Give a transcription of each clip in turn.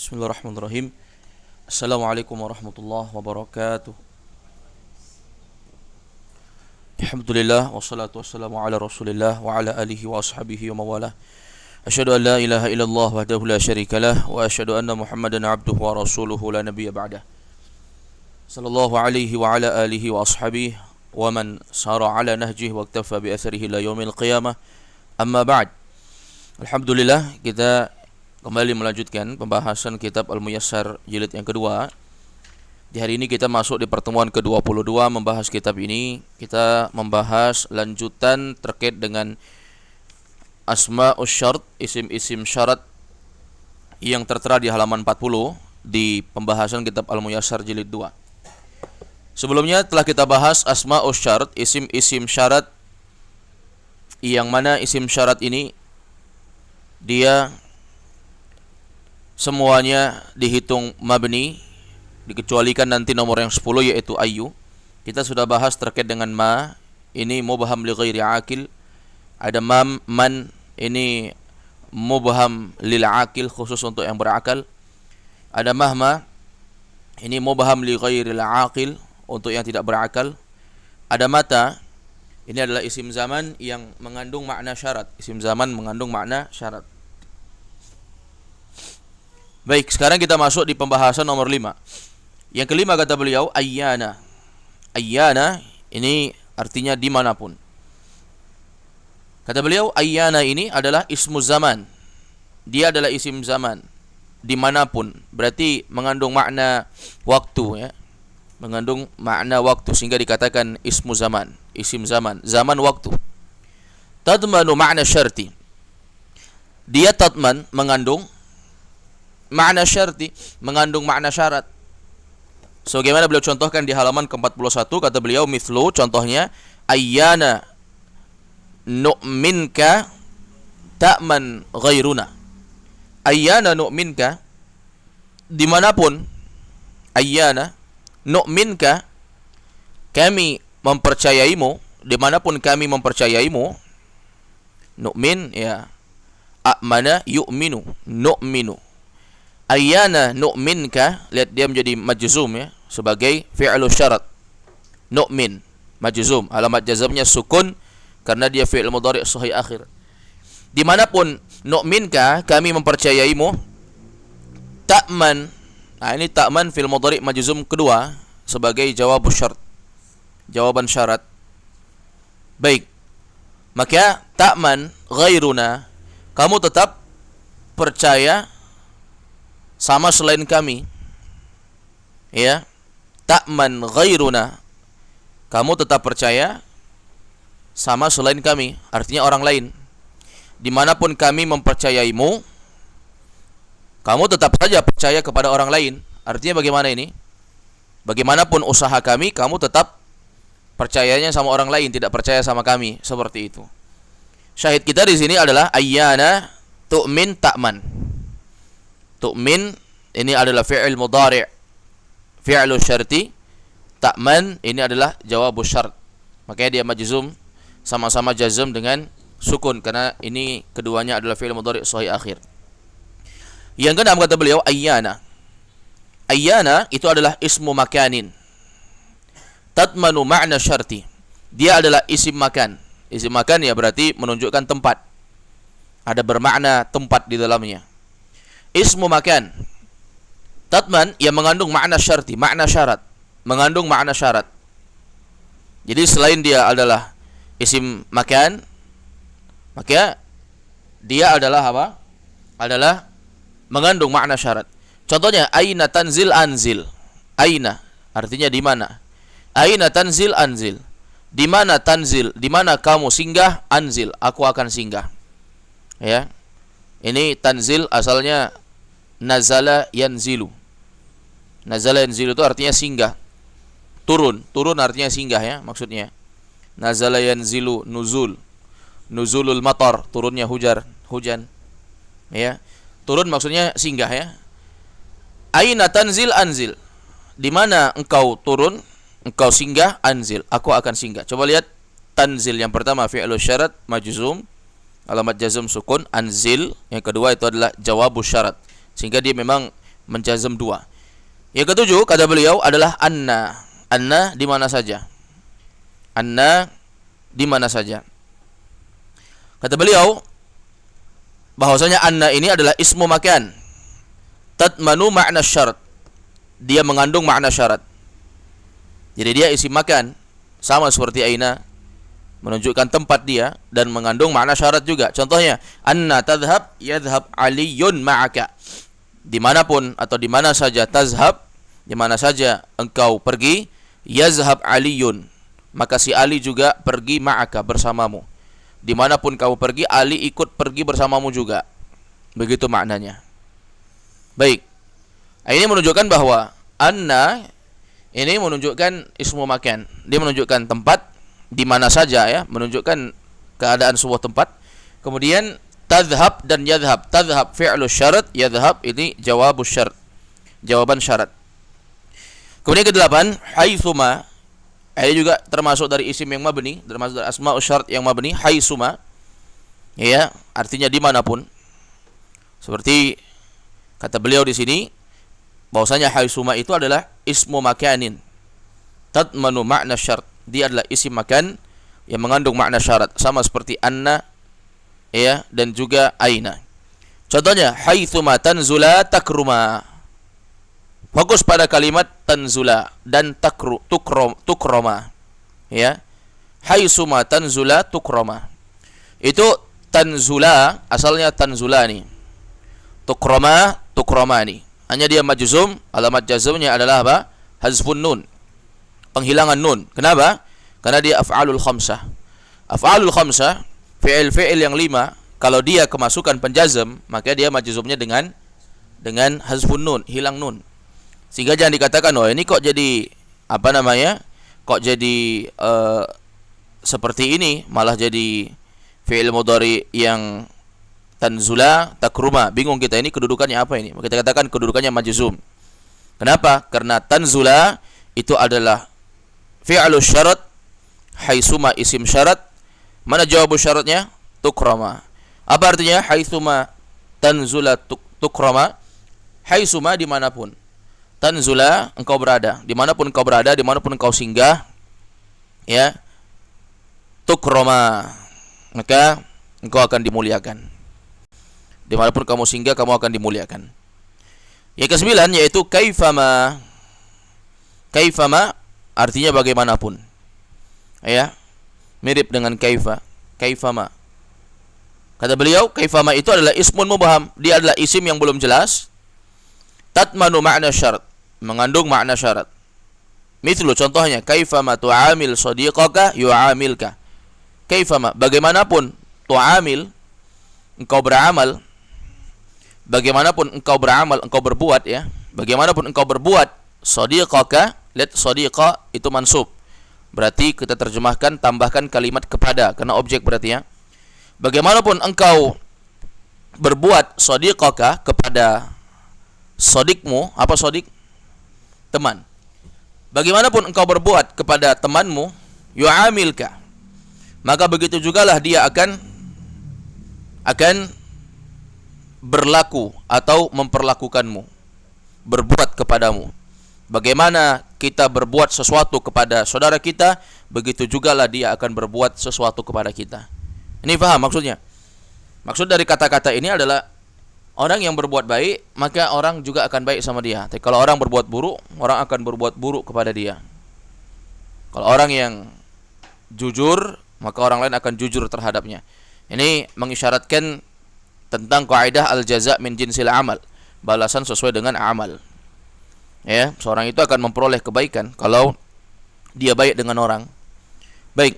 Bismillahirrahmanirrahim. Assalamualaikum warahmatullahi wabarakatuh. Alhamdulillah wassalatu wassalamu ala Rasulillah wa ala alihi wa ashabihi wa mawalah. Asyhadu an la ilaha illallah wahdahu la syarikalah wa asyhadu anna Muhammadan abduhu wa rasuluhu la nabiyya ba'dah. Sallallahu alaihi wa ala alihi wa ashabihi wa man sara ala nahjihi wa iktafa bi atharihi ila yaumil qiyamah. Amma ba'd. Alhamdulillah, kita kembali melanjutkan pembahasan kitab Al-Muyassar jilid yang kedua. Di hari ini kita masuk di pertemuan ke-22 membahas kitab ini. Kita membahas lanjutan terkait dengan asma'us syart, isim-isim syarat yang tertera di halaman 40 di pembahasan kitab Al-Muyassar jilid 2. Sebelumnya telah kita bahas asma'us syart, isim-isim syarat, yang mana isim syarat ini dia semuanya dihitung mabni, dikecualikan nanti nomor yang 10 yaitu ayu. Kita sudah bahas terkait dengan ma, ini mubham li ghairi akil. Ada man, ini mubham lil akil, khusus untuk yang berakal. Ada mahma, ini mubham li ghairil akil, untuk yang tidak berakal. Ada mata, ini adalah isim zaman yang mengandung makna syarat. Isim zaman mengandung makna syarat. Baik, sekarang kita masuk di pembahasan nomor 5. Yang kelima kata beliau, ayyana. Ayyana ini artinya dimanapun. Kata beliau, ayyana ini adalah ismu zaman. Dia adalah isim zaman, dimanapun. Berarti mengandung makna waktu, ya. Mengandung makna waktu, sehingga dikatakan ismu zaman, isim zaman, zaman waktu. Tadmanu makna syarti. Dia tadman mengandung makna syarti, mengandung makna syarat. Sebagaimana beliau contohkan di halaman ke-41, kata beliau, mithlu, contohnya, ayyana nu'minka ta'man ghairuna. Ayyana nu'minka, dimanapun, ayyana nu'minka, kami mempercayaimu, dimanapun kami mempercayaimu. Nu'min, ya, a'mana yu'minu, nu'minu. Ayyana nu'minka, lihat dia menjadi majzum, ya, sebagai fi'lu syarat. Nu'min, majzum, alamat jazamnya sukun karena dia fi'il mudhari' sahih akhir. Dimanapun nu'minka, kami mempercayaimu. Ta'man, nah ini ta'man fi'il mudhari' majzum kedua sebagai jawab syarat, jawaban syarat. Baik, maka ta'man ghairuna, kamu tetap percaya sama selain kami, ya. Ta'man ghairuna, kamu tetap percaya sama selain kami, artinya orang lain. Dimanapun kami mempercayaimu, kamu tetap saja percaya kepada orang lain. Artinya bagaimana ini? Bagaimanapun usaha kami, kamu tetap percayanya sama orang lain, tidak percaya sama kami, seperti itu. Syahid kita di sini adalah ayyana tu'min ta'man. Tu'min ini adalah fi'il mudhari', fi'lu syarti. Ta'man ini adalah jawabus syart. Makanya dia majzum, sama-sama jazm dengan sukun karena ini keduanya adalah fi'il mudhari' sahih akhir. Yang keenam kata beliau, ayyana. Ayyana itu adalah ismu makanin. Tadmanu ma'na syarti. Dia adalah isim makan. Isim makan, ya, berarti menunjukkan tempat. Ada bermakna tempat di dalamnya. Ismu makan tadman yang mengandung makna syarti, makna syarat, mengandung makna syarat. Jadi selain dia adalah isim makan, maka dia adalah apa? Adalah mengandung makna syarat. Contohnya, aina tanzil anzil. Aina artinya di mana. Aina tanzil anzil. Di mana tanzil? Di mana kamu singgah? Anzil, aku akan singgah. Ya. Ini tanzil asalnya nazala yanzilu. Nazala yanzilu itu artinya singgah, turun. Turun artinya singgah, ya, maksudnya. Nazala yanzilu nuzul. Nuzulul matar, turunnya hujan. Ya. Turun maksudnya singgah, ya. Aina tanzil anzil. Di mana engkau turun, engkau singgah, anzil, aku akan singgah. Coba lihat tanzil yang pertama fi'lu syarat majzum, alamat jazm sukun, anzil yang kedua itu adalah jawabus syarat, sehingga dia memang menjazm dua. Yang ketujuh kata beliau adalah anna. Anna di mana saja. Anna di mana saja. Kata beliau bahwasanya anna ini adalah ismu makan. Tatmanu makna syarat. Dia mengandung makna syarat. Jadi dia isim makan sama seperti aina, menunjukkan tempat dia dan mengandung makna syarat juga. Contohnya, anna tadhhab yadhhab aliyun ma'aka. Dimanapun atau di mana saja tazhab, di mana saja engkau pergi, yazhab aliyun, maka si Ali juga pergi ma'aka bersamamu. Dimanapun kamu pergi, Ali ikut pergi bersamamu juga. Begitu maknanya. Baik. Ini menunjukkan bahwa anna ini menunjukkan ismu makan. Dia menunjukkan tempat di mana saja ya, menunjukkan keadaan sebuah tempat. Kemudian tadhhab dan yadhhab. Tadhhab fi'lu syarat, yadhhab ini jawabus syarat. Jawaban syarat. Kemudian kedelapan, haitsuma. Ini juga termasuk dari isim yang mabni, termasuk dari asma'us syarat yang mabni, haitsuma. Ya, artinya dimanapun. Seperti kata beliau di sini bahwasanya haitsuma itu adalah ismu makanin. Tatmanu makna syarat. Dia adalah isim makan yang mengandung makna syarat, sama seperti anna ya dan juga aina. Contohnya haitsuma tanzula takruma. Fokus pada kalimat tanzula dan tukroma. Ya. Haitsuma tanzula tukroma. Itu tanzula asalnya tanzulani. Tukromani. Hanya dia majzum, alamat jazmnya adalah apa? Hazfun nun. Penghilangan nun. Kenapa? Karena dia af'alul khamsah. Af'alul khamsah, fi'il yang 5, kalau dia kemasukan penjazm, maka dia majzumnya dengan hazfun nun, hilang nun. Sehingga jangan dikatakan, oh ini kok jadi apa namanya? Kok jadi seperti ini, malah jadi fi'il mudhari yang tanzula takruma. Bingung kita, ini kedudukannya apa ini? Kita katakan kedudukannya majzum. Kenapa? Karena tanzula itu adalah fi'lu syarat, haitsuma isim syarat. Mana jawab syaratnya? Tukrama. Apa artinya haitsuma tanzula tukrama? Haitsuma dimanapun. Tanzula engkau berada, dimanapun engkau berada, dimanapun engkau singgah, ya. Tukrama, maka engkau akan dimuliakan. Dimanapun kamu singgah, kamu akan dimuliakan. Yang kesembilan yaitu kaifama. Kaifama artinya bagaimanapun. Ya. Mirip dengan kaifa. Kaifama. Kata beliau, kaifama itu adalah ismun mubham. Dia adalah isim yang belum jelas. Tatmanu makna syarat. Mengandung makna syarat. Mithlu contohnya, kaifama tu'amil sadiqaka yu'amilka. Kaifama, bagaimanapun tu'amil, engkau beramal. Bagaimanapun engkau beramal, engkau berbuat ya. Bagaimanapun engkau berbuat, sadiqaka, lihat sadiqa itu mansub. Berarti kita terjemahkan, tambahkan kalimat kepada, karena objek berarti ya. Bagaimanapun engkau berbuat sadiqaka kepada sodikmu, apa sodik? Teman. Bagaimanapun engkau berbuat kepada temanmu, yu'amilka, maka begitu jugalah dia akan berlaku atau memperlakukanmu, berbuat kepadamu. Bagaimana kita berbuat sesuatu kepada saudara kita, begitu jugalah dia akan berbuat sesuatu kepada kita. Ini paham maksudnya? Maksud dari kata-kata ini adalah orang yang berbuat baik, maka orang juga akan baik sama dia. Tapi kalau orang berbuat buruk, orang akan berbuat buruk kepada dia. Kalau orang yang jujur, maka orang lain akan jujur terhadapnya. Ini mengisyaratkan tentang kaidah al-jaza' min jinsil amal. Balasan sesuai dengan amal. Ya, seorang itu akan memperoleh kebaikan kalau dia baik dengan orang. Baik.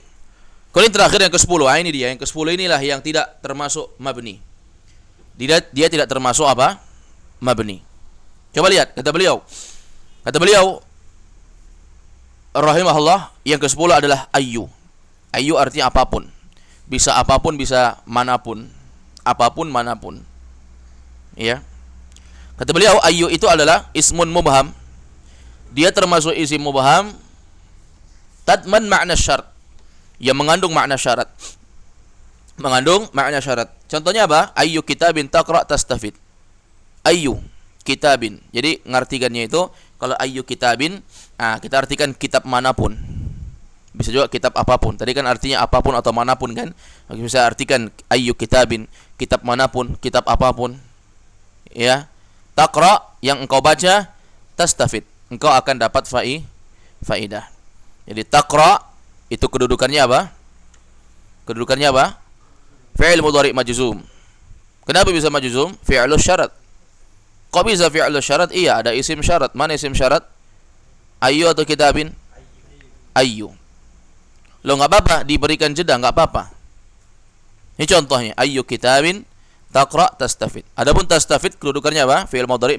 Kalau yang terakhir yang ke-10, ini dia. Yang ke-10 inilah yang tidak termasuk mabni. Dia tidak termasuk apa? Mabni. Coba lihat, kata beliau rahimahullah, yang ke-10 adalah ayyu. Ayyu artinya apapun. Bisa apapun, bisa manapun. Apapun, manapun. Ya. Kata beliau, ayyu itu adalah ismun mubham. Dia termasuk isim mubham tadman makna syarat, yang mengandung makna syarat. Mengandung makna syarat. Contohnya apa? Ayyu kitabin taqra tastafid. Ayyu. kitabin. Jadi ngartikannya itu kalau ayyu kitabin, kita artikan kitab manapun. Bisa juga kitab apapun. Tadi kan artinya apapun atau manapun kan. Bisa artikan ayyu kitabin, kitab manapun, kitab apapun. Ya. Taqra yang engkau baca, tastafid. Engkau akan dapat faidah. Jadi taqra itu kedudukannya apa? Kedudukannya apa? Fi'il mudhari' majzum. Kenapa bisa majzum? Fi'lus syarat. Kok bisa fi'lus syarat? Iya, ada isim syarat. Mana isim syarat? Ayyu atau kitabin? Ayyu. Lo nggak apa-apa, diberikan jeda nggak apa-apa. Ini contohnya, ayyu kitabin taqra tastafid. Adapun tastafid kedudukannya apa? Fi'il mudhari'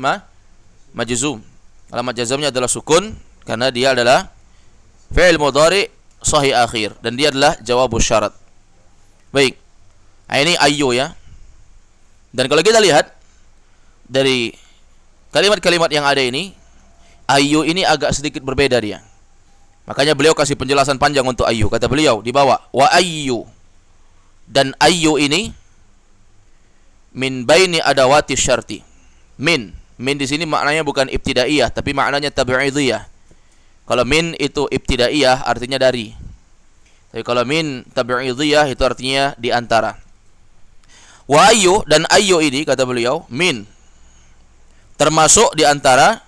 majzum. Alamat jazmnya adalah sukun karena dia adalah fi'il mudhari' sahih akhir dan dia adalah jawabus syarat. Baik. Ini ayyu ya. Dan kalau kita lihat dari kalimat-kalimat yang ada ini, ayyu ini agak sedikit berbeda dia. Makanya beliau kasih penjelasan panjang untuk ayyu. Kata beliau di bawah, wa ayyu. Dan ayyu ini min baini adawati syarti. Min di sini maknanya bukan ibtidaiyah, tapi maknanya tabi'idiyah. Kalau min itu ibtidaiyah artinya dari. Tapi kalau min tabi'idiyah itu artinya di antara. Wa ayyu dan ayyu ini kata beliau min termasuk di antara.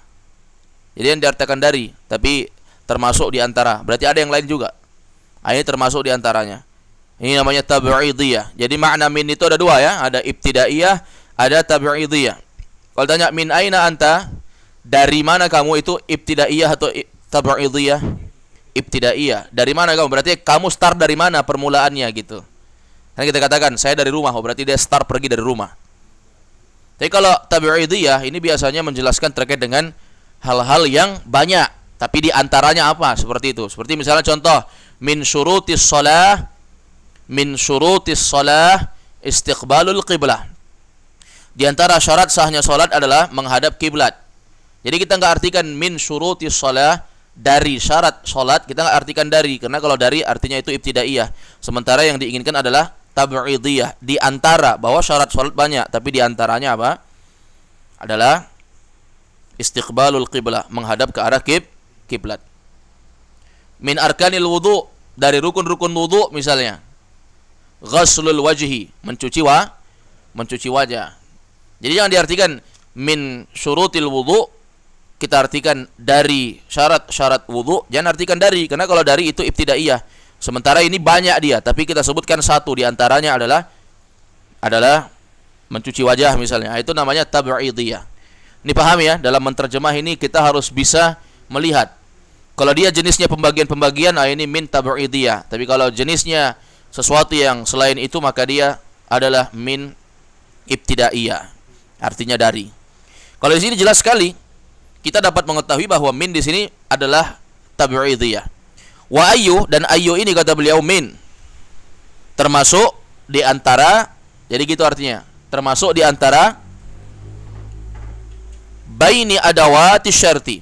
Jadi yang diartikan dari, tapi termasuk di antara. Berarti ada yang lain juga. Ini termasuk di antaranya. Ini namanya tabi'idiyah. Jadi makna min itu ada dua ya, ada ibtidaiyah, ada tabi'idiyah. Kalau tanya min aina anta, dari mana kamu, itu ibtidaiyah atau tabi'idiyah? Ibtidaiyah. Dari mana kamu? Berarti kamu start dari mana permulaannya gitu. Kan kita katakan saya dari rumah, berarti dia start pergi dari rumah. Tapi kalau tabi'idiyah ini biasanya menjelaskan terkait dengan hal-hal yang banyak, tapi di antaranya apa? Seperti itu. Seperti misalnya contoh, min syurutis shalah istiqbalul qiblah. Di antara syarat sahnya salat adalah menghadap kiblat. Jadi kita enggak artikan min syurutis shalah, dari syarat salat, kita enggak artikan dari, karena kalau dari artinya itu ibtidaiyah. Sementara yang diinginkan adalah tabi'idiyah, di antara, bahwa syarat salat banyak, tapi di antaranya apa? Adalah istiqbalul qiblah, menghadap ke arah kiblat. Min arkanil wudu, dari rukun-rukun wudu misalnya. Ghaslul wajhi, mencuci wajah. Jadi jangan diartikan min syurutil wudu, kita artikan dari syarat-syarat wudu, jangan artikan dari, karena kalau dari itu ibtidaiyah. Sementara ini banyak dia, tapi kita sebutkan satu di antaranya adalah mencuci wajah misalnya. Itu namanya tabi'idiyah. Ini paham ya, dalam menterjemah ini kita harus bisa melihat. Kalau dia jenisnya pembagian-pembagian, ini min tabi'idiyah. Tapi kalau jenisnya sesuatu yang selain itu, maka dia adalah min ibtidaiyah. Artinya dari. Kalau di sini jelas sekali kita dapat mengetahui bahwa min di sini adalah tabi'idiyah. Wa ayyu, dan ayyu ini kata beliau min termasuk di antara, jadi gitu artinya, termasuk di antara baini adawati syarti.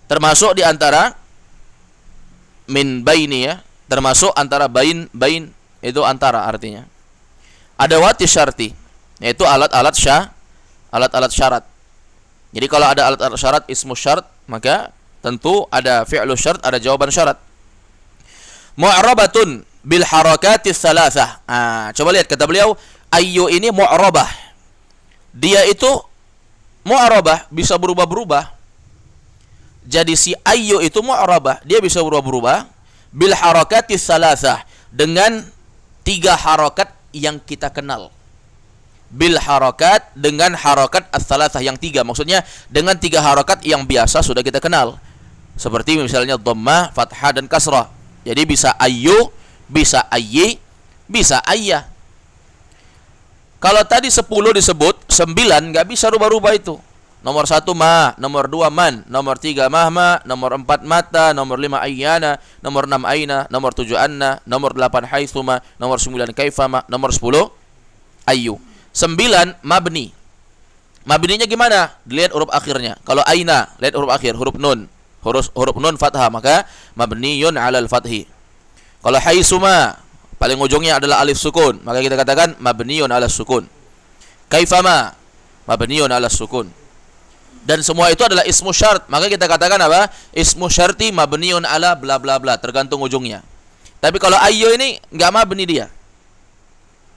Termasuk di antara min baini ya, termasuk antara bain itu antara artinya. Adawati syarti, yaitu alat-alat syarat. Jadi kalau ada alat-alat syarat ismu syarat, maka tentu ada fi'lu syarat, ada jawaban syarat. Mu'rabatun bil harakatis salasah. Coba lihat kata beliau, ayyu ini mu'rabah. Dia itu mu'rabah, bisa berubah-berubah. Jadi si ayyu itu mu'rabah, dia bisa berubah-berubah bil harakatis salasah, dengan 3 harakat yang kita kenal. Bil harakat, dengan harakat as-salasah yang 3. Maksudnya dengan 3 harakat yang biasa sudah kita kenal. Seperti misalnya dhammah, fathah dan kasrah. Jadi bisa ayyu, bisa ayyi, bisa ayyah. Kalau tadi 10 disebut, 9 enggak bisa rubah-rubah itu. Nomor 1 ma, nomor 2 man, nomor 3 mahma, nomor 4 mata, nomor 5 ayyana, nomor 6 aina, nomor 7 anna, nomor 8 haitsuma, nomor 9 kaifama, nomor 10 ayyu. 9 mabni. Mabninya gimana? Dilihat huruf akhirnya. Kalau aina, lihat huruf akhir, huruf nun. Huruf nun fathah, maka mabniyun 'alal fathi. Kalau haitsuma, paling ujungnya adalah alif sukun, maka kita katakan mabniyun 'alas sukun. Kaifama, mabniun 'ala sukun. Dan semua itu adalah ismu syart. Maka kita katakan apa? Ismu syarti mabniun 'ala bla bla bla, tergantung ujungnya. Tapi kalau ayyu ini enggak mabni dia.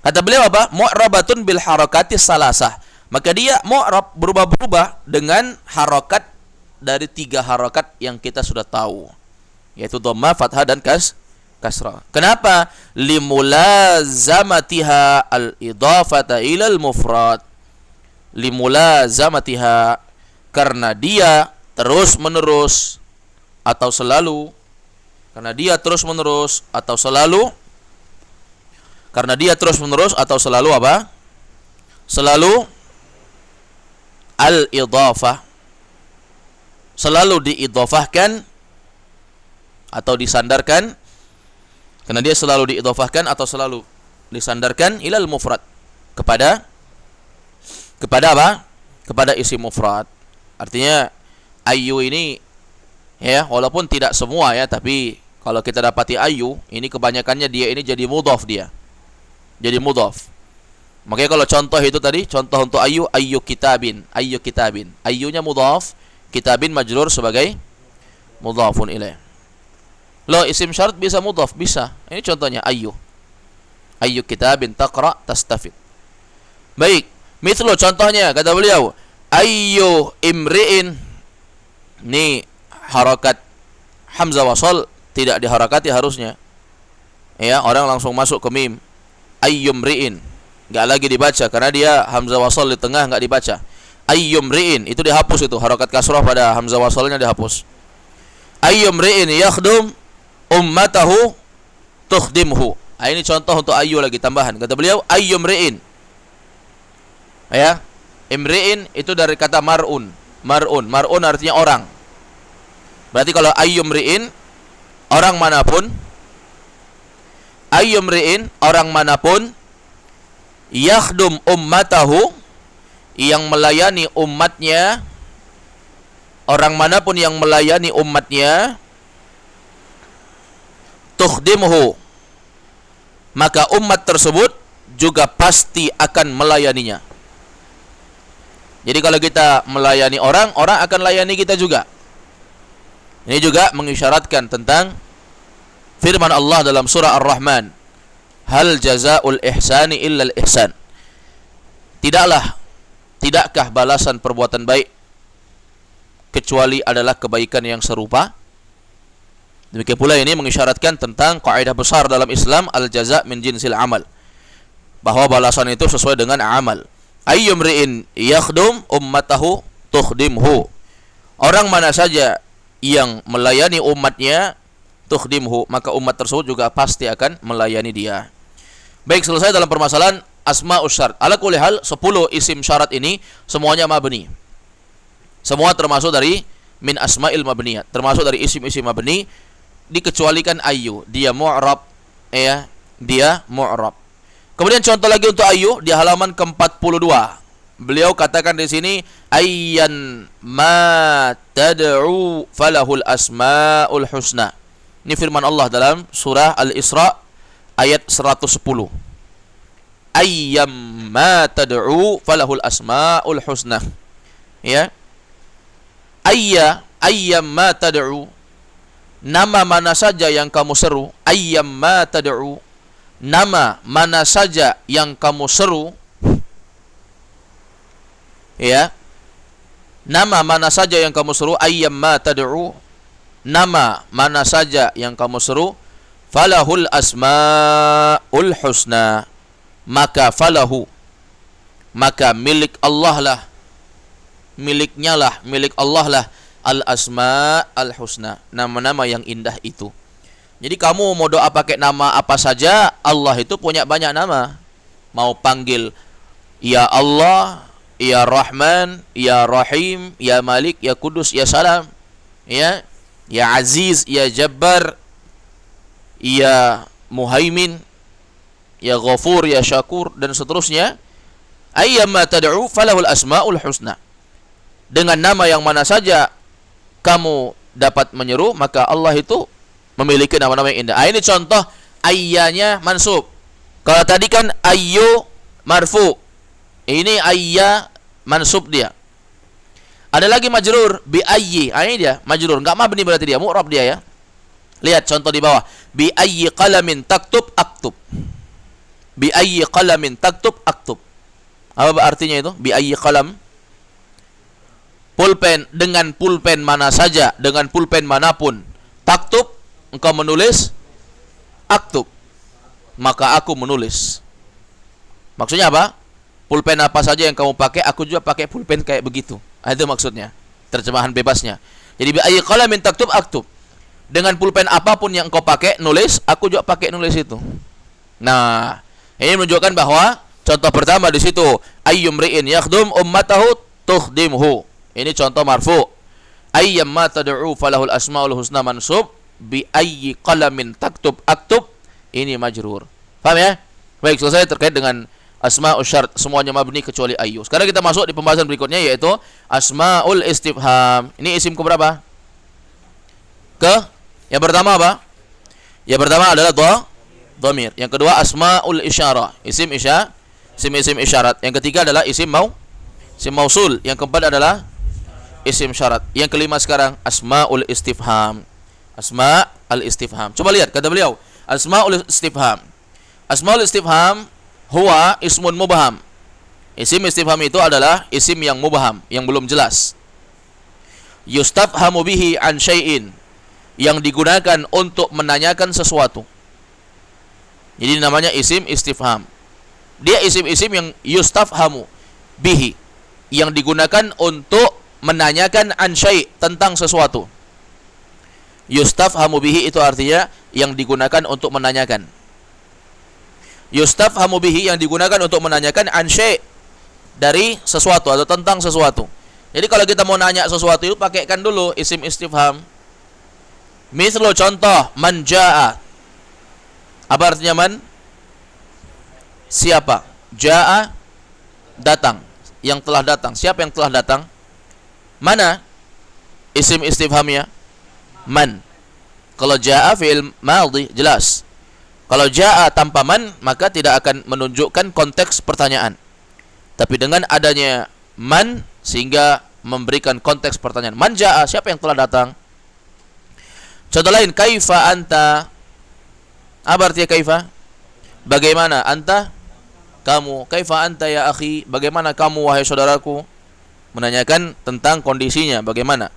Kata beliau apa? Mu'rabatun bil harakati salasah. Maka dia mu'rab, berubah-berubah dengan harokat dari 3 harokat yang kita sudah tahu, yaitu dhamma, fathah, dan kasrah. Kenapa? Limulazamatiha al-idhafata ilal mufrad. Limulazamatiha, karena dia terus menerus atau selalu. Karena dia terus menerus atau selalu. Karena dia terus menerus atau selalu apa? Selalu al-idhafah, selalu diidhafahkan atau disandarkan. Karena dia selalu diidhafahkan atau selalu disandarkan ilal mufrad, kepada apa? Kepada isim mufrad. Artinya ayyu ini ya, walaupun tidak semua ya, tapi kalau kita dapati ayyu ini kebanyakannya dia ini jadi mudhaf dia. Jadi mudhaf. Makanya kalau contoh itu tadi, contoh untuk ayyu, ayyu kitabin, ayyu kitabin. Ayyunya mudhaf, kitabin majrur sebagai mudhafun ilaih. Loh, isim syarat bisa mudhaf, bisa. Ini contohnya ayyu. Ayyu kitabin taqra tastafid. Baik, mithlu contohnya kata beliau, ayyu imri'in. Ini harakat hamzah wasal tidak diharakati harusnya. Ya, orang langsung masuk ke mim. Ayyum ri'in, enggak lagi dibaca karena dia hamzah wasal di tengah, enggak dibaca. Ayyum ri'in itu dihapus, itu harakat kasrah pada hamzah wasalnya dihapus. Ayyum ri'in yakhdum ummatahu tukhdimhu. Ini contoh untuk ayyu lagi tambahan. Kata beliau ayyum ri'in. Ya, imri'in itu dari kata mar'un. Mar'un artinya orang. Berarti kalau ayyum ri'in, orang manapun, ayyum ri'in, orang manapun, yakhdum ummatahu, yang melayani umatnya, orang manapun yang melayani umatnya, tukhdimhu, maka umat tersebut juga pasti akan melayaninya. Jadi kalau kita melayani orang, orang akan layani kita juga. Ini juga mengisyaratkan tentang firman Allah dalam surah Ar-Rahman, hal jazaa'ul ihsani illa al-ihsan. Tidakkah balasan perbuatan baik kecuali adalah kebaikan yang serupa? Demikian pula ini mengisyaratkan tentang kaidah besar dalam Islam, al-jaza' min jinsil amal, bahwa balasan itu sesuai dengan amal. Ayyum ri'in yakhdum ummatahu tukhdimhu. Orang mana saja yang melayani umatnya, tukhdimhu, maka umat tersebut juga pasti akan melayani dia. Baik, selesai dalam permasalahan asma'us syart. Ala kulli hal, 10 isim syarat ini semuanya mabni. Semua termasuk dari min asma'il mabniyat, termasuk dari isim-isim mabni, dikecualikan ayyu, dia mu'rab, ya, dia mu'rab. Kemudian contoh lagi untuk ayyu di halaman ke-42. Beliau katakan di sini ayyan ma tad'u falahul asmaul husna. Ini firman Allah dalam surah Al-Isra ayat 110. Ayyam ma tad'u falahul asmaul husna. Ya. Ayyam ma tad'u, nama mana saja yang kamu seru. Ayyam ma tad'u, nama mana saja yang kamu seru. Ya, nama mana saja yang kamu seru. Ayyam ma tad'u, nama mana saja yang kamu seru. Falahul asmaul husna, maka falahu, maka milik Allah lah, miliknya lah, milik Allah lah, al asma al husna, nama-nama yang indah itu. Jadi kamu mau doa pakai nama apa saja, Allah itu punya banyak nama. Mau panggil ya Allah, ya Rahman, ya Rahim, ya Malik, ya Kudus, ya Salam, ya Aziz, ya Jabbar, ya Muhaimin, ya Ghafur, ya Syakur, dan seterusnya. Ayyamma tad'u falahul asmaul husna. Dengan nama yang mana saja kamu dapat menyeru, maka Allah itu memiliki nama-nama yang indah. Ini contoh ayyanya mansub. Kalau tadi kan ayyu marfu, ini ayya mansub dia. Ada lagi majrur bi ayyi. Ini dia majrur, enggak mabni berarti dia, mu'rab dia ya. Lihat contoh di bawah. Bi ayyi qalamin taktub aktub. Bi ayyi qalamin taktub aktub. Apa artinya itu? Bi ayyi qalam, pulpen, dengan pulpen mana saja, dengan pulpen manapun. Taktub, engkau menulis. Aktub, maka aku menulis. Maksudnya apa? Pulpen apa saja yang kamu pakai, aku juga pakai pulpen kayak begitu. Itu maksudnya, terjemahan bebasnya. Jadi bi ayyi qalamin taktub aktub. Dengan pulpen apapun yang engkau pakai nulis, aku juga pakai nulis itu. Nah, ini menunjukkan bahwa contoh pertama di situ, ayyumri'in yakhdum ummatahu tukhdimhu. Ini contoh marfu. Ayyamma tad'u falahul asmaul husna mansub bi ayyi qalamin taktub aktub. Ini majrur. Paham ya? Baik, selesai terkait dengan asmaul syart, semuanya mabni kecuali ayyu. Sekarang kita masuk di pembahasan berikutnya, yaitu asmaul istifham. Ini isim keberapa? Yang pertama apa? Yang pertama adalah dhamir. Yang kedua asmaul isyarah, isim isyarat. Yang ketiga adalah isim mausul. Yang keempat adalah isim syarat. Yang kelima sekarang asmaul istifham. Asma al-istifham. Coba lihat kata beliau, asmaul istifham. Asmaul istifham huwa ismun mubham. Isim istifham itu adalah isim yang mubham, yang belum jelas. Yustafhamu bihi an syai'in, yang digunakan untuk menanyakan sesuatu. Jadi namanya isim istifham. Dia isim-isim yang yustafhamu bihi, yang digunakan untuk menanyakan an syai', tentang sesuatu. Yustafhamu bihi itu artinya yang digunakan untuk menanyakan. Yustafhamu bihi yang digunakan untuk menanyakan an syai', dari sesuatu atau tentang sesuatu. Jadi kalau kita mau nanya sesuatu itu pakaikan dulu isim istifham. Misal contoh, man jaa. Apa artinya man? Siapa? Jaa, datang. Yang telah datang. Siapa yang telah datang? Mana isim istifhamnya? Man. Kalau jaa fi'il madhi, jelas. Kalau jaa tanpa man, maka tidak akan menunjukkan konteks pertanyaan. Tapi dengan adanya man, sehingga memberikan konteks pertanyaan. Man jaa, siapa yang telah datang? Contoh lain, kaifa anta. Apa artinya kaifa? Bagaimana? Anta, kamu. Kaifa anta ya akhi, bagaimana kamu wahai saudaraku? Menanyakan tentang kondisinya, bagaimana.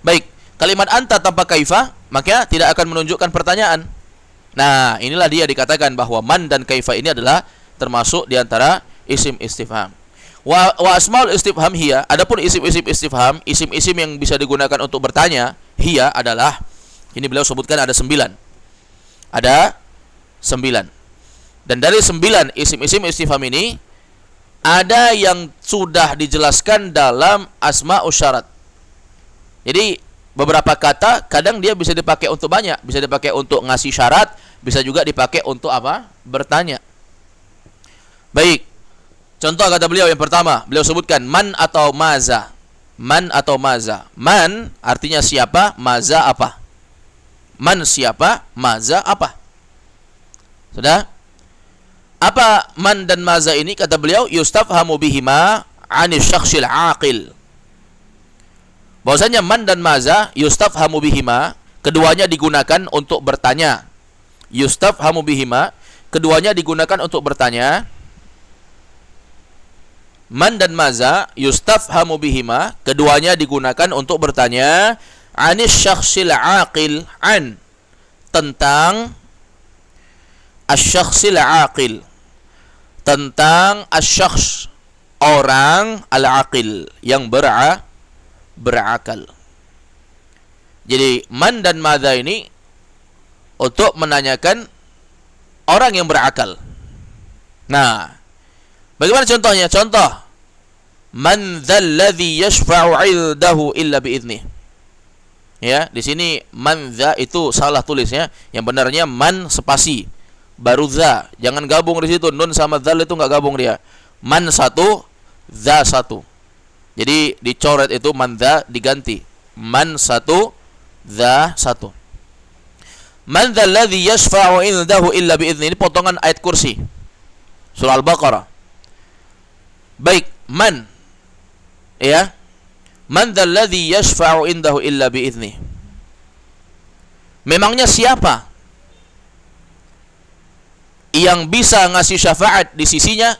Baik, kalimat anta tanpa kaifa, maka tidak akan menunjukkan pertanyaan. Nah, inilah dia dikatakan bahwa man dan kaifa ini adalah termasuk diantara isim istifham. Wa asmaul istifham hiya, adapun isim-isim istifham, isim-isim yang bisa digunakan untuk bertanya, hiya adalah, ini beliau sebutkan ada 9. Ada 9. Dan dari 9 isim-isim istifham ini, ada yang sudah dijelaskan dalam asma'us syarat. Jadi beberapa kata kadang dia bisa dipakai untuk banyak, bisa dipakai untuk ngasih syarat, bisa juga dipakai untuk apa? Bertanya. Baik. Contoh kata beliau yang pertama, beliau sebutkan man atau maza. Man atau maza. Man artinya siapa, maza apa. Man siapa, maza apa. Sudah? Apa man dan maza ini? Kata beliau, yustafhamu bihima 'anis syakhsil 'aqil. Bahwasanya man dan maza yustafhamu bihima, keduanya digunakan untuk bertanya. Yustafhamu bihima, keduanya digunakan untuk bertanya. Man dan maza yustafhamu bihima, keduanya digunakan untuk bertanya. 'Anis syakhsil 'aqil, an, tentang asy-syakhsil 'aqil, tentang asy-syakhs, orang, al-aqil, yang berakal. Jadi man dan madza ini untuk menanyakan orang yang berakal. Nah, bagaimana contohnya? Contoh, man dzalladzi yashfa'u 'indahu illa bi'idnih. Ya, di sini man dza itu salah tulisnya. Yang benarnya man spasi baru dza. Jangan gabung di situ, nun sama dzal itu enggak gabung dia. Man satu, dza satu. Jadi dicoret itu man dza diganti. Man satu, dza satu. Man dzalladzi yashfa'u 'indahu illa bi'idzni. Ini potongan ayat kursi. Surah Al-Baqarah. Baik, man. Ya, man dzalladzi yashfa'u indahu illa bi'idzni. Memangnya siapa yang bisa ngasih syafaat di sisinya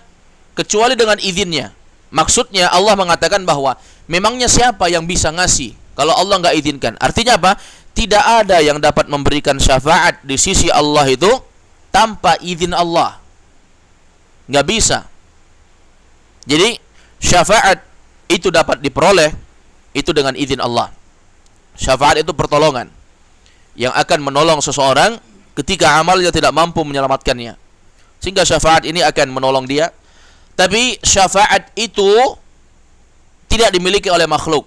kecuali dengan izinnya? Maksudnya Allah mengatakan bahwa memangnya siapa yang bisa ngasih kalau Allah nggak izinkan? Artinya apa? Tidak ada yang dapat memberikan syafaat di sisi Allah itu tanpa izin Allah. Nggak bisa. Jadi syafaat itu dapat diperoleh itu dengan izin Allah. Syafaat itu pertolongan yang akan menolong seseorang ketika amalnya tidak mampu menyelamatkannya, sehingga syafaat ini akan menolong dia. Tapi syafaat itu tidak dimiliki oleh makhluk.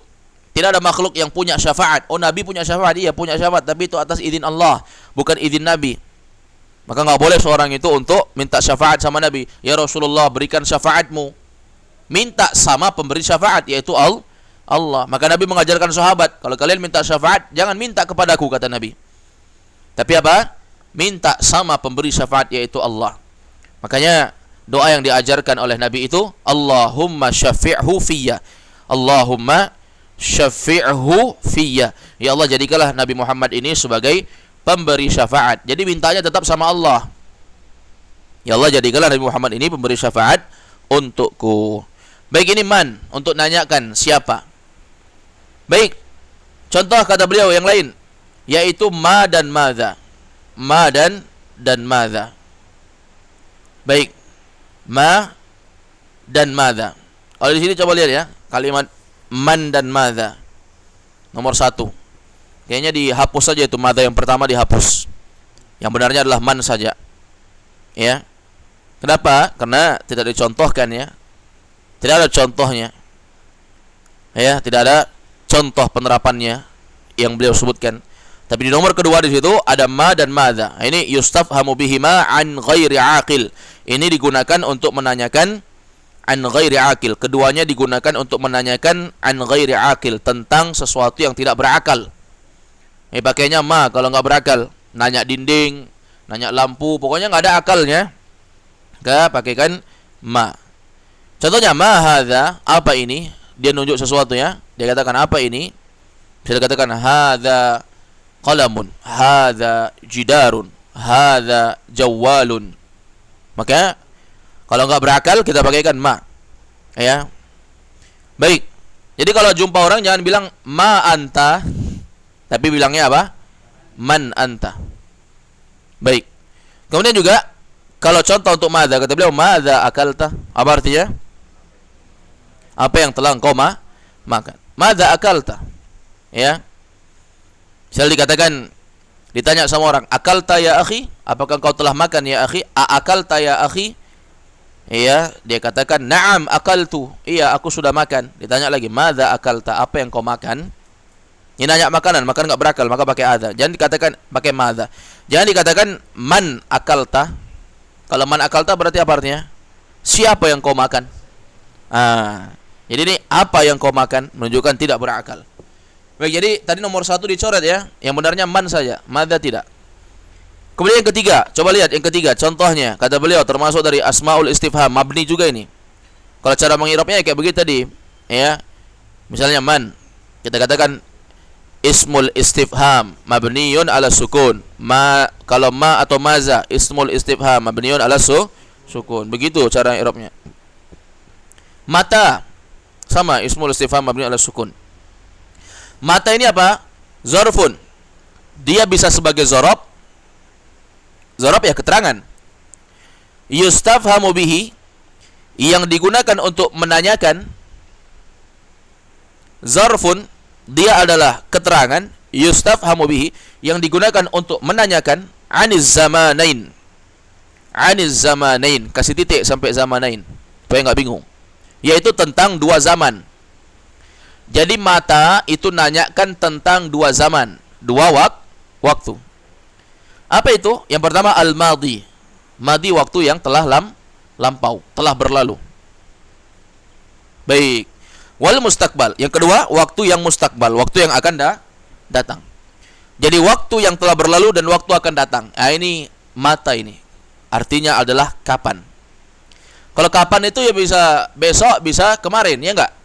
Tidak ada makhluk yang punya syafaat. Oh, Nabi punya syafaat, iya punya syafaat, tapi itu atas izin Allah, bukan izin Nabi. Maka nggak boleh seorang itu untuk minta syafaat sama Nabi. Ya Rasulullah, berikan syafaatmu. Minta sama pemberi syafaat, yaitu Allah. Maka Nabi mengajarkan sahabat, kalau kalian minta syafaat, jangan minta kepadaku, kata Nabi. Tapi apa? Minta sama pemberi syafaat, yaitu Allah. Makanya doa yang diajarkan oleh Nabi itu, Allahumma syafi'hu fiyya. Allahumma syafi'hu fiyya. Ya Allah, jadikanlah Nabi Muhammad ini sebagai pemberi syafaat. Jadi mintanya tetap sama Allah. Ya Allah, jadikanlah Nabi Muhammad ini pemberi syafaat untukku. Baik, ini man, untuk nanyakan siapa. Baik, contoh kata beliau yang lain, yaitu ma dan madza. Ma dan madza. Baik, ma dan madza. Kalau di sini coba lihat ya, kalimat man dan madza. Nomor 1. Kayaknya dihapus saja itu, madza yang pertama dihapus. Yang benarnya adalah man saja. Ya. Kenapa? Karena tidak dicontohkan ya. Tidak ada contohnya. Ya, tidak ada contoh penerapannya yang beliau sebutkan. Tapi di nomor kedua di situ ada ma dan madza. Ini yustafhamu bihima an ghairi aqil. Ini digunakan untuk menanyakan an ghairi aqil. Keduanya digunakan untuk menanyakan an ghairi aqil, tentang sesuatu yang tidak berakal. Ini pakainya ma kalau nggak berakal. Nanya dinding, nanya lampu, pokoknya nggak ada akalnya. Nggak pakaikan ma. Contohnya ma hadza, apa ini? Dia nunjuk sesuatu ya. Dia katakan apa ini? Bisa dikatakan hadza qalamun, hadza jidarun, hadza jawalun. Maka kalau enggak berakal kita pakaikan ma. Ya. Baik. Jadi kalau jumpa orang jangan bilang ma anta, tapi bilangnya apa? Man anta. Baik. Kemudian juga kalau contoh untuk madza, kata beliau madza akalta. Apa artinya? Apa yang telah engkau makan? Madza akalta. Ya. Misal dikatakan, ditanya sama orang, akalta ya akhi? Apakah engkau telah makan ya akhi? Akalta ya akhi? Iya, dia katakan, na'am akaltu. Iya, aku sudah makan. Ditanya lagi, madza akalta? Apa yang kau makan? Ini nanya makanan, makan enggak berakal, maka pakai adza. Jangan dikatakan pakai madza. Jangan dikatakan man akalta. Kalau man akalta berarti apa artinya? Siapa yang kau makan? Jadi ini apa yang kau makan menunjukkan tidak berakal. Baik, jadi tadi nomor 1 dicoret ya. Yang benarnya man saja, madza tidak. Kemudian yang ketiga, coba lihat yang ketiga. Contohnya, kata beliau termasuk dari asmaul istifham, mabni juga ini. Kalau cara mengirabnya kayak begitu tadi, ya. Misalnya man, kita katakan ismul istifham mabniun ala sukun. Kalau ma atau maza, ismul istifham mabniun ala sukun. Begitu cara i'rabnya. Mata sama, ismul istifham mabni ala sukun. Mata ini apa? Zarfun. Dia bisa sebagai zorob. Zorob ya keterangan. Yustafhamu bihi, yang digunakan untuk menanyakan. Zarfun, dia adalah keterangan. Yustafhamu bihi, yang digunakan untuk menanyakan. Aniz zamanain. Aniz zamanain. Kasih titik sampai zamanain supaya nggak bingung. Yaitu tentang 2 zaman. Jadi mata itu nanyakan tentang 2 zaman, 2 waktu. Apa itu? Yang pertama al-madhi. Madhi waktu yang telah lampau, telah berlalu. Baik. Wal mustaqbal. Yang kedua, waktu yang mustakbal, waktu yang akan datang. Jadi waktu yang telah berlalu dan waktu akan datang. Ini mata ini. Artinya adalah kapan. Kalau kapan itu ya bisa besok, bisa kemarin, ya enggak?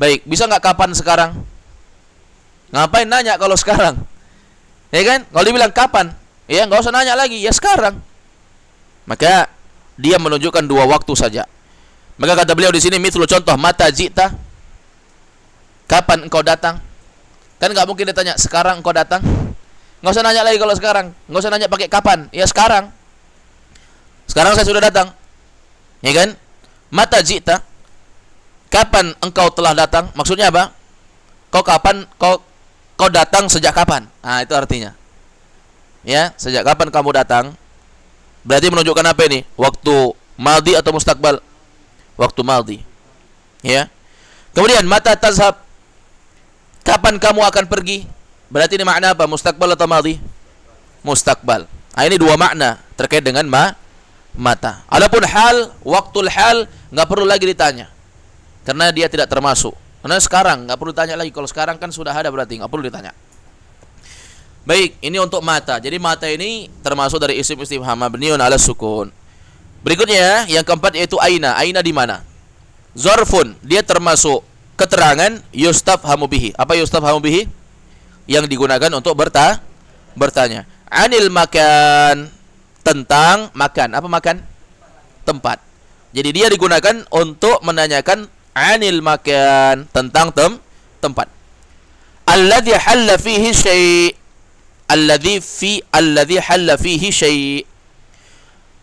Baik, bisa nggak kapan sekarang? Ngapain nanya kalau sekarang? Ya kan? Kalau dibilang kapan, ya nggak usah nanya lagi, ya sekarang. Maka dia menunjukkan dua waktu saja. Maka kata beliau di sini, mithlu contoh, mata jita, kapan engkau datang? Kan nggak mungkin ditanya sekarang engkau datang. Nggak usah nanya lagi kalau sekarang. Nggak usah nanya pakai kapan, ya sekarang. Sekarang saya sudah datang, ya kan? Mata jita, kapan engkau telah datang? Maksudnya apa? Kau datang sejak kapan? Nah, itu artinya. Ya, sejak kapan kamu datang? Berarti menunjukkan apa ini? Waktu maldi atau mustakbal? Waktu maldi. Ya. Kemudian mata tazhab, kapan kamu akan pergi? Berarti ini makna apa? Mustakbal atau maldi? Mustakbal. Nah, ini dua makna terkait dengan mata. Adapun hal, waktul hal nggak perlu lagi ditanya. Karena dia tidak termasuk. Karena sekarang nggak perlu tanya lagi. Kalau sekarang kan sudah ada, berarti nggak perlu ditanya. Baik, ini untuk mata. Jadi mata ini termasuk dari isim istifham mabniun ala sukun. Berikutnya yang keempat yaitu aina. Aina di mana? Zarfun, dia termasuk keterangan yustafhamu bihi. Apa yustafhamu bihi? Yang digunakan untuk bertanya. Anil makan, tentang makan. Apa makan? Tempat. Jadi dia digunakan untuk menanyakan anil makan, tentang tempat. Alladhi halla fihi syai'. Alladhi halla fihi syai'.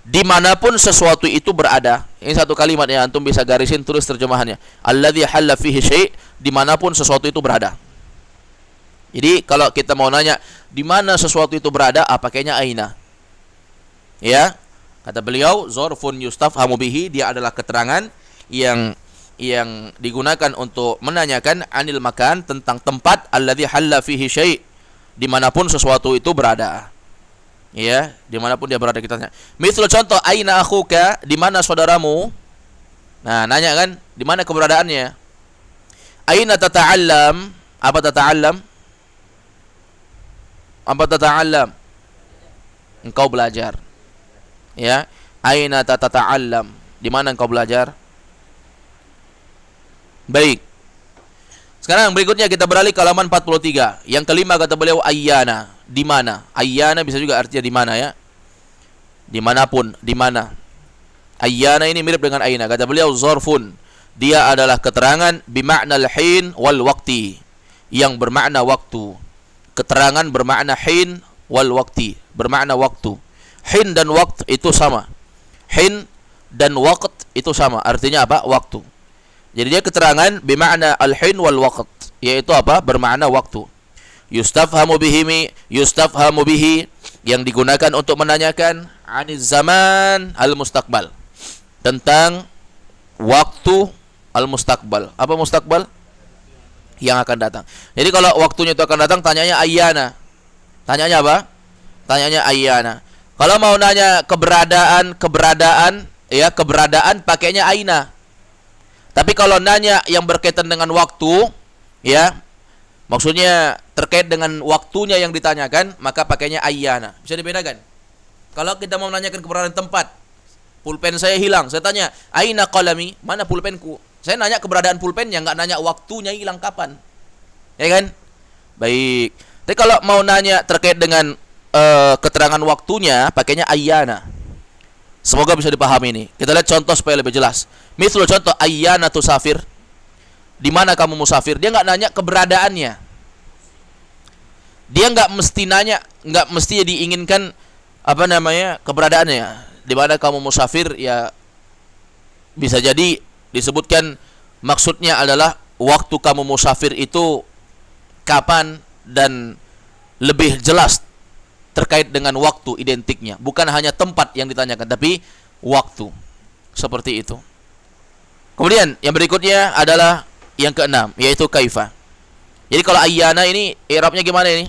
Dimanapun sesuatu itu berada. Ini satu kalimat ya, antum bisa garisin tulis terjemahannya. Alladhi halla fihi syai', dimanapun sesuatu itu berada. Jadi kalau kita mau nanya di mana sesuatu itu berada, pakainya aina. Ya, kata beliau, zarfun yustafhamu bihi, dia adalah keterangan yang digunakan untuk menanyakan anil makan, tentang tempat, alladzi halla fihi syai', dimanapun sesuatu itu berada. Ya, dimanapun dia berada kita tanya. Misal contoh, aina akhuka, di mana saudaramu? Nah, nanya kan, di mana keberadaannya? Aina tata'allam, apa tata'allam? Apa tata'allam? Engkau belajar. Ya, aina tata'allam, di mana engkau belajar? Baik. Sekarang berikutnya kita beralih ke halaman 43. Yang kelima kata beliau ayyana, di mana? Ayyana bisa juga artinya di mana ya. Dimanapun, di mana. Ayyana ini mirip dengan aina. Kata beliau zarfun, dia adalah keterangan bima'nal hin wal waqti, yang bermakna waktu. Keterangan bermakna hin wal waqti, bermakna waktu. Hin dan waqt itu sama. Hin dan waqt itu sama. Artinya apa? Waktu. Jadi dia keterangan bima'na al-hin wal waqt, yaitu apa? Bermakna waktu. Yustafhamu bihi, yang digunakan untuk menanyakan aniz zaman al-mustaqbal, tentang waktu al-mustaqbal. Apa mustaqbal? Yang akan datang. Jadi kalau waktunya itu akan datang, tanyanya ayyana. Tanyanya apa? Tanyanya ayyana. Kalau mau nanya keberadaan pakainya aina. Tapi kalau nanya yang berkaitan dengan waktu, ya, maksudnya terkait dengan waktunya yang ditanyakan, maka pakainya ayyana. Bisa dibedakan. Kalau kita mau menanyakan keberadaan tempat, pulpen saya hilang, saya tanya, aina qalami, mana pulpenku? Saya nanya keberadaan pulpennya, nggak nanya waktunya hilang kapan. Ya kan? Baik. Tapi kalau mau nanya terkait dengan keterangan waktunya, pakainya ayyana. Semoga bisa dipahami ini. Kita lihat contoh supaya lebih jelas. Misal contoh ayyana tusafir. Di mana kamu musafir? Dia nggak nanya keberadaannya. Dia nggak mesti diinginkan keberadaannya. Di mana kamu musafir, ya bisa jadi disebutkan maksudnya adalah waktu kamu musafir itu kapan, dan lebih jelas terkait dengan waktu identiknya, bukan hanya tempat yang ditanyakan tapi waktu. Seperti itu. Kemudian yang berikutnya adalah yang keenam, yaitu kaifa. Jadi kalau ayyana ini i'rabnya gimana ini?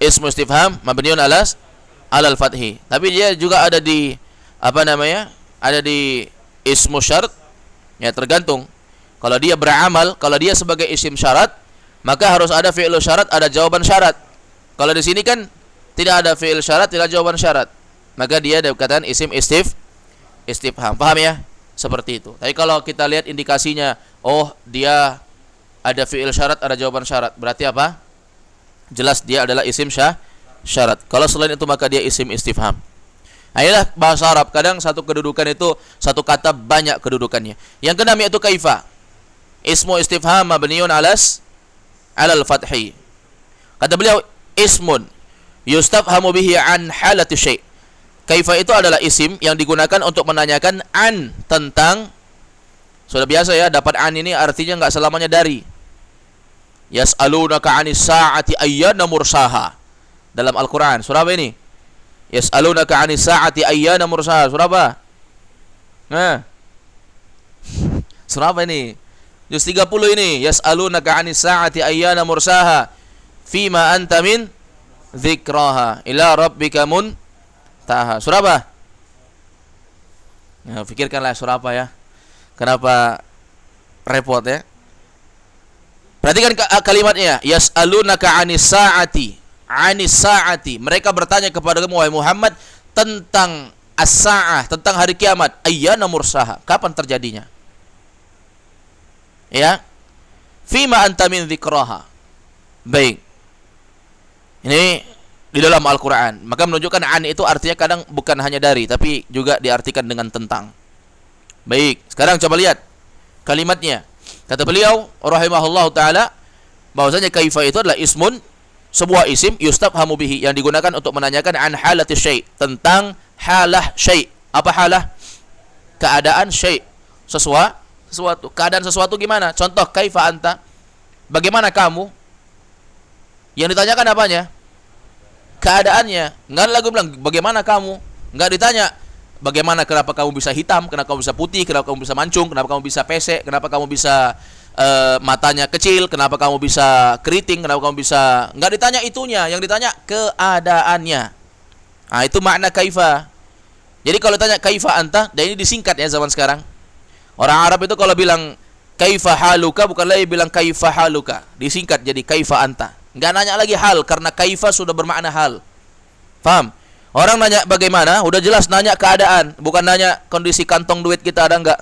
Ismu istifham mabniun alal fathi. Tapi dia juga ada di ada di ismu syarat. Ya, tergantung. Kalau dia beramal, kalau dia sebagai isim syarat, maka harus ada fi'il syarat, ada jawaban syarat. Kalau di sini kan tidak ada fi'il syarat, tidak ada jawaban syarat. Maka dia dikatakan isim istifham. Paham ya? Seperti itu. Tapi kalau kita lihat indikasinya, oh dia ada fi'il syarat, ada jawaban syarat, berarti apa? Jelas dia adalah isim syarat. Kalau selain itu maka dia isim istifham. Ayolah, bahasa Arab kadang satu kedudukan itu satu kata banyak kedudukannya. Yang keenam yaitu kaifa. Ismu istifham mabniun alal fathi. Kata beliau, ismun yustafhamu bihi an halati syai'. Kaifa itu adalah isim yang digunakan untuk menanyakan an tentang. Sudah biasa ya, dapat an ini artinya enggak selamanya dari. Yas'alunaka 'anis sa'ati ayyana mursaha. Dalam Al-Qur'an, surah apa ini? Yas'alunaka 'anis sa'ati ayyana mursaha. Surah apa? Nah. Surah apa ini? Juz 30 ini. Yas'alunaka 'anis sa'ati ayyana mursaha. Fima anta min dzikraha ila rabbika muntaha. Surah apa? Ya, pikirkanlah surah apa ya. Kenapa repot ya? Perhatikan kalimatnya. Yas'alunaka 'anis sa'ati. Anis sa'ati, mereka bertanya kepada kamu wahai Muhammad tentang as-sa'ah, tentang hari kiamat. Ayyana mursaha, kapan terjadinya? Ya. Fima anta min dzikraha. Baik. Ini di dalam Al-Qur'an. Maka menunjukkan an itu artinya kadang bukan hanya dari, tapi juga diartikan dengan tentang. Baik, sekarang coba lihat kalimatnya. Kata beliau rahimahullahu taala bahwasanya kaifa itu adalah ismun, sebuah isim yustafhamu bihi yang digunakan untuk menanyakan an halati syai', tentang halah syai'. Apa halah? Keadaan syai', sesuatu. Keadaan sesuatu gimana? Contoh, kaifa anta? Bagaimana kamu? Yang ditanyakan apanya? Keadaannya. Enggak lagu bilang bagaimana kamu? Enggak ditanya bagaimana, kenapa kamu bisa hitam, kenapa kamu bisa putih, kenapa kamu bisa mancung, kenapa kamu bisa pesek, kenapa kamu bisa matanya kecil, kenapa kamu bisa keriting, kenapa kamu bisa. Enggak ditanya itunya, yang ditanya keadaannya. Nah, itu makna kaifa. Jadi kalau ditanya kaifa anta, dan ini disingkat ya zaman sekarang. Orang Arab itu kalau bilang kaifa haluka, bukan lagi bilang kaifa haluka, disingkat jadi kaifa anta. Enggak nanya lagi hal, karena kaifa sudah bermakna hal. Paham? Orang nanya bagaimana, udah jelas nanya keadaan, bukan nanya kondisi kantong duit kita ada enggak.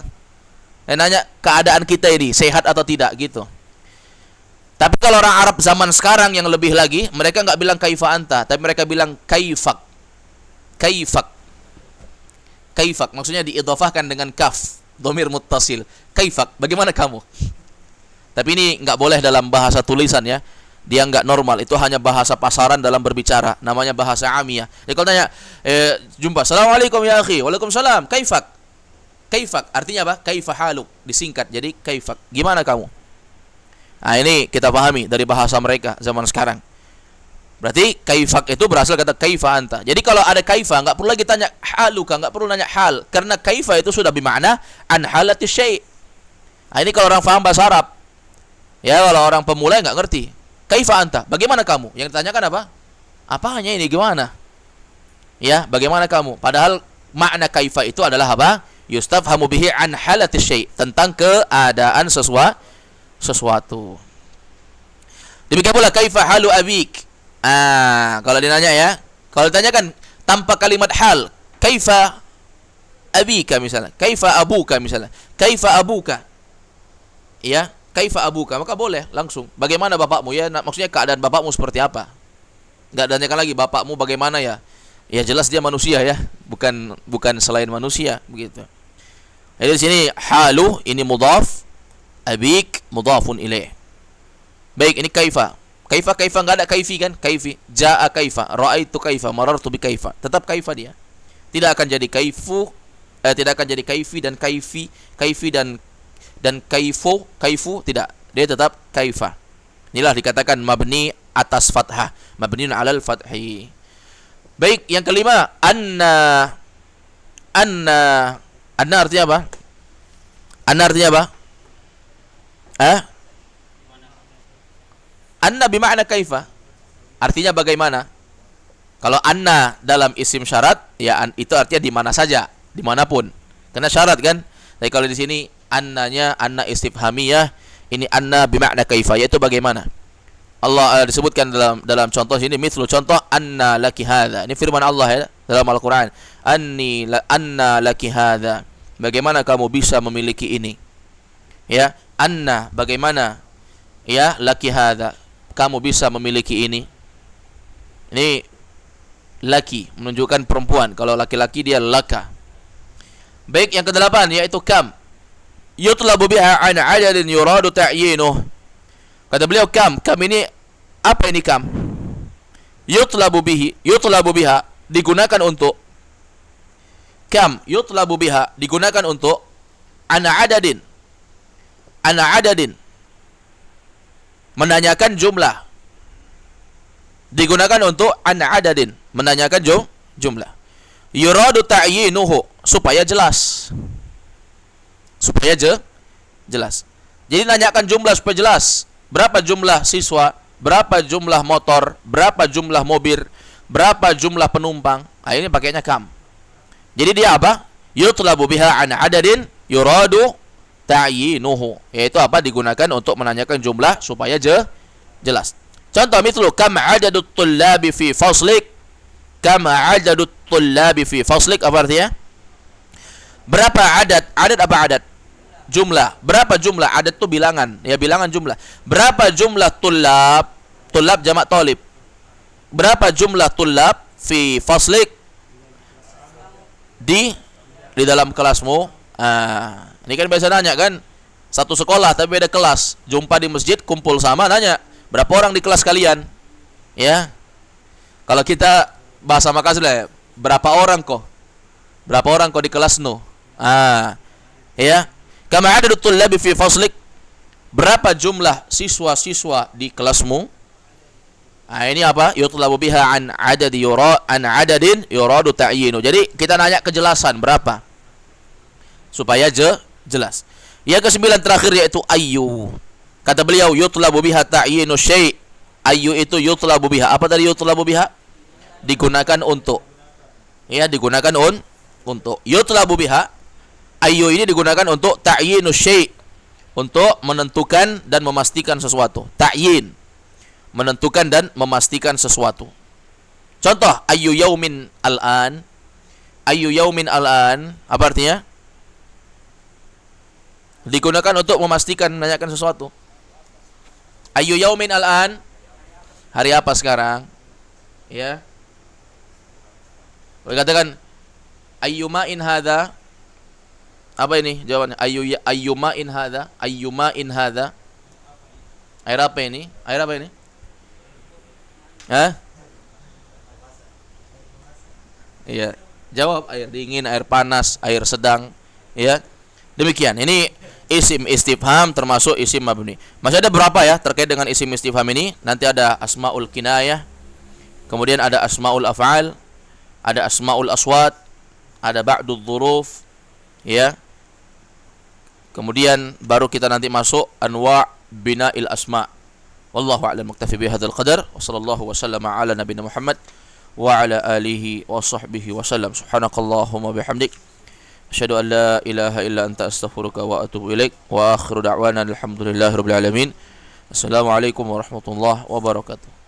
Nanya keadaan kita ini sehat atau tidak gitu. Tapi kalau orang Arab zaman sekarang yang lebih lagi, mereka enggak bilang kaifa anta, tapi mereka bilang kaifak. Kaifak. Kaifak maksudnya diidhafahkan dengan kaf, dhamir muttasil. Kaifak, bagaimana kamu? Tapi ini enggak boleh dalam bahasa tulisan ya. Dia enggak normal, itu hanya bahasa pasaran dalam berbicara, namanya bahasa amiyah. Jadi kalau tanya jumpa, assalamualaikum ya akhi, waalaikumsalam, kaifak. Kaifak artinya apa? Kaifa haluk, disingkat jadi kaifak. Gimana kamu? Nah, ini kita pahami dari bahasa mereka zaman sekarang. Berarti kaifak itu berasal kata kaifa anta. Jadi kalau ada kaifa, enggak perlu lagi tanya haluka, enggak perlu nanya hal, karena kaifa itu sudah bermakna an halati syai'. Nah, ini kalau orang paham bahasa Arab. Ya, kalau orang pemula enggak ngerti. Kaifa anta? Bagaimana kamu? Yang ditanyakan apa? Apanya ini? Gimana? Ya, bagaimana kamu? Padahal makna kaifa itu adalah apa? Yustafhamu bihi an halati syai', tentang keadaan sesuatu. Demikian pula kaifa halu abik. Kalau ditanya ya, kalau ditanyakan tanpa kalimat hal, kaifa abika misalnya, kaifa abuka misalnya, kaifa abuka. Ya, kaifa abuka, maka boleh langsung. Bagaimana bapakmu ya? Maksudnya keadaan bapakmu seperti apa? Enggak ditanyakan lagi bapakmu bagaimana ya? Ya jelas dia manusia ya, bukan selain manusia begitu. Jadi di sini halu ini mudhaf, abik mudhafun ilaih. Baik, ini kaifa. Kaifa enggak ada kaifi kan? Kaifi. Jaa kaifa, raaitu kaifa, marartu bi kaifa. Tetap kaifa dia. Tidak akan jadi kaifu, tidak akan jadi kaifi dan kaifu tidak. Dia tetap kaifa. Inilah dikatakan mabni atas fathah, mabniun 'alal fathi. Baik, yang kelima, anna artinya apa? Anna artinya apa? Anna bimakna kaifa. Artinya bagaimana? Kalau anna dalam isim syarat, ya itu artinya di mana saja, dimanapun. Karena syarat kan. Tapi kalau di sini annanya anna istifhamiyah, ini anna bimakna kaifa, yaitu bagaimana. Allah disebutkan dalam contoh sini, mithlu contoh anna laki hadza. Ini firman Allah ya dalam Al-Qur'an. Anna laki hadza. bagaimana kamu bisa memiliki ini? Ya, anna, bagaimana ya laki hadza, kamu bisa memiliki ini? Ini laki menunjukkan perempuan, kalau laki-laki dia laka. Baik, yang kedelapan yaitu kam. Yutlabu biha an adadin yuradu ta'yinuh. Kata beliau kam ini apa ini kam? Yutlabu biha digunakan untuk kam, yutlabu biha digunakan untuk ana adadin menanyakan jumlah, digunakan untuk ana adadin menanyakan jumlah. Yuradu ta'yinuhu supaya jelas. Jelas. Jadi nanyakan jumlah supaya jelas. Berapa jumlah siswa, berapa jumlah motor, berapa jumlah mobil, berapa jumlah penumpang. Nah, ini pakainya kam. Jadi dia apa? Yutlabu biha an adadin yuradu ta'yinuhu. Yaitu apa? Digunakan untuk menanyakan jumlah supaya jelas. Contoh mislu kam adadut tullabi fi faslik. Kam adadut tullabi fi faslik, apa artinya? Berapa adat? Adat apa adat? Jumlah. Berapa jumlah? Adat itu bilangan, ya bilangan jumlah. Berapa jumlah tullab? Tullab jamak talib. Berapa jumlah tullab fi faslik? Di dalam kelasmu. Ini kan biasa nanya kan, satu sekolah tapi beda kelas, jumpa di masjid, kumpul sama, nanya berapa orang di kelas kalian? Ya, kalau kita bahasa Makassar lah, berapa orang kok? Berapa orang kok di kelasmu? Ya, kama adadut tullabi fi faslik, berapa jumlah siswa-siswa di kelasmu? Ini apa? Yutlabu biha an adadin yuradu ta'yinu. Jadi kita nanya kejelasan berapa supaya jelas. Yang kesembilan terakhir yaitu ayyu. Kata beliau yutlabu biha ta'yinu syai'. Ayyu itu yutlabu biha. Apa tadi yutlabu biha? Digunakan untuk. Ya, digunakan untuk. Yutlabu biha. Ayyu ini digunakan untuk ta'yinu syai', untuk menentukan dan memastikan sesuatu. Ta'yin, menentukan dan memastikan sesuatu. Contoh, ayyu yaumin al-an. Ayyu yaumin al-an, apa artinya? Digunakan untuk memastikan, menanyakan sesuatu. Ayyu yaumin al-an, hari apa sekarang? Ya. Boleh katakan ayyuma'in hadza. Apa ini jawabannya? Ayyuma'in hadza, ayyuma'in hadza. Air apa ini? Air apa ini? Hah? Iya, jawab air dingin, air panas, air sedang, ya. Demikian. Ini isim istifham termasuk isim mabni. Masih ada berapa ya terkait dengan isim istifham ini? Nanti ada asmaul kinayah, kemudian ada asmaul af'al, ada asmaul aswat, ada ba'dul dzuruf, ya. Kemudian baru kita nanti masuk anwa' bina'il asma'. Wallahu a'lam, muktafi bihadzal qadar wa sallallahu wasallama ala nabiyina Muhammad wa ala alihi wa sahbihi wa sallam. Subhanakallahumma bihamdik asyhadu an la ilaha illa anta astaghfiruka wa atubu ilaik. Wa akhiru da'wana alhamdulillahirabbil alamin. Assalamualaikum warahmatullahi wabarakatuh.